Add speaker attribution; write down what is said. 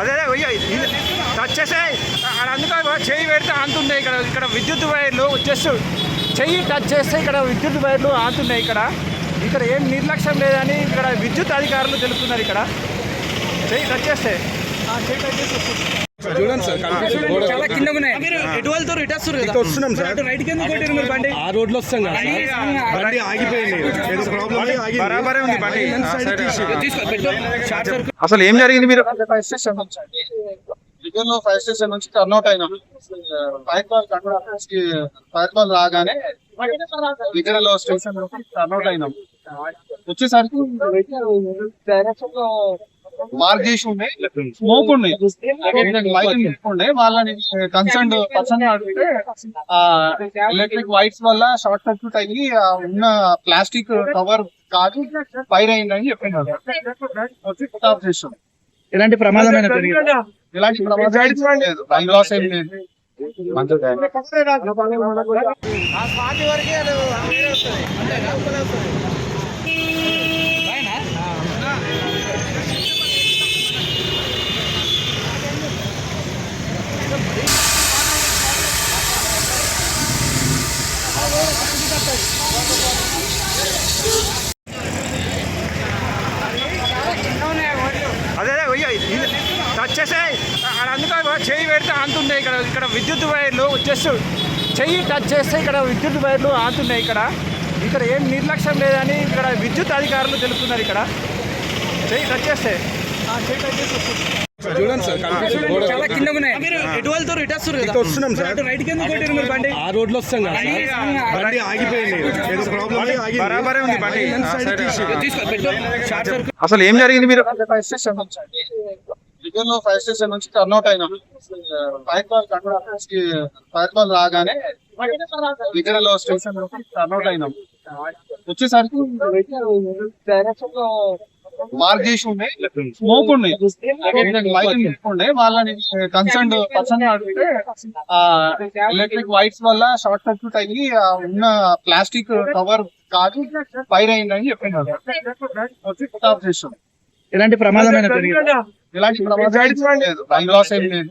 Speaker 1: అదే టచ్ చేసే అందుకే చెయ్యి పెడితే ఆంతున్నాయి ఇక్కడ. ఇక్కడ విద్యుత్ వైర్లు జస్ట్ చెయ్యి టచ్ చేస్తే ఇక్కడ విద్యుత్ వైర్లు ఆంతున్నాయి. ఇక్కడ ఏం నిర్లక్ష్యం లేదని ఇక్కడ విద్యుత్ అధికారులు తెలుపుతున్నారు. ఇక్కడ చెయ్యి టచ్ చేస్తే
Speaker 2: చూడండి సార్,
Speaker 3: చాలా కింద ఉన్నాయి. మీరు ఎటు వెళ్తారు? ఇటు వస్తారు కదా,
Speaker 2: వస్తున్నాం సార్.
Speaker 3: రైట్ కింద కొట్టారు మీరు బండి.
Speaker 2: ఆ రోడ్లో వస్తాం కదా సార్, బండి ఆగిపోయింది. ఏదో ప్రాబ్లం అయ్యి ఆగింది.
Speaker 1: బరాబరే ఉంది బండి.
Speaker 3: తీసుకో పెట్టు. Short circuit.
Speaker 1: అసలు ఏం జరిగింది? మీరు
Speaker 4: ఫైర్ స్టేషన్ నుంచి టర్న్అవుట్ అయినాం. ఫైర్ కాల్ రాగానే విజయలో స్టేషన్ నుంచి టర్న్అవుట్ అయినాం. వచ్చేసరికి మార్క్ చేసి ఉండే స్మోక్ ఉన్నాయి, ఉండే. వాళ్ళని కన్సర్న్ పర్సన్ అడిగితే ఎలక్ట్రిక్ వైట్స్ వల్ల షార్ట్ సర్క్యూట్ అయ్యి ఉన్న ప్లాస్టిక్ కవర్ కాదు ఫైర్ అయిందని చెప్పింది. వచ్చి స్టాప్ చేసాం.
Speaker 3: ఎలాంటి ప్రమాదమైన
Speaker 4: ఇలాంటి ప్రమాదం లేదు, రైల్ లాస్ ఏం లేదు.
Speaker 1: అదే టచ్ చేసే అందుకే చెయ్యి పెడితే ఆంతున్నాయి. ఇక్కడ విద్యుత్ వైర్లు జస్ట్ చెయ్యి టచ్ చేస్తే ఇక్కడ విద్యుత్ వైర్లు ఆంతున్నాయి. ఇక్కడ ఏం నిర్లక్ష్యం లేదని ఇక్కడ విద్యుత్ అధికారులు తెలుపుతున్నారు. ఇక్కడ చెయ్యి టచ్ చేస్తే
Speaker 2: చూడండి సార్,
Speaker 3: చాలా కింద ఉన్నాయి. మీరు ఎటు వెళ్తారు? ఇటు వస్తారు కదా,
Speaker 2: వస్తున్నాం సార్.
Speaker 3: రైట్ కింద కొట్టారు మీరు బండి.
Speaker 2: ఆ రోడ్లో వస్తాం కదా సార్, బండి ఆగిపోయింది. ఏదో ప్రాబ్లం అయ్యి ఆగింది.
Speaker 1: బరాబరే ఉంది బండి.
Speaker 3: తీసుకో పెట్టు. Short circuit.
Speaker 1: అసలు ఏం జరిగింది? మీరు
Speaker 4: ఫైర్ స్టేషన్ నుంచి టర్న్అవుట్ అయినాం. ఫైర్ కాల్ రాగానే విజయలో స్టేషన్ నుంచి టర్న్అవుట్ అయినాం. వచ్చేసరికి మార్క్ చేసి ఉండే స్మోక్ ఉన్నాయి, ఉండే. వాళ్ళని కన్సర్న్ పర్సన్ అడిగితే ఎలక్ట్రిక్ వైట్స్ వల్ల షార్ట్ సర్క్యూట్ అయ్యి ఉన్న ప్లాస్టిక్ కవర్ కాదు ఫైర్ అయిందని చెప్పింది. వచ్చి స్టాప్ చేసాం.
Speaker 3: ఎలాంటి ప్రమాదమైన
Speaker 4: ఇలాంటి ప్రమాదం లేదు, రైల్ లాస్ ఏం లేదు.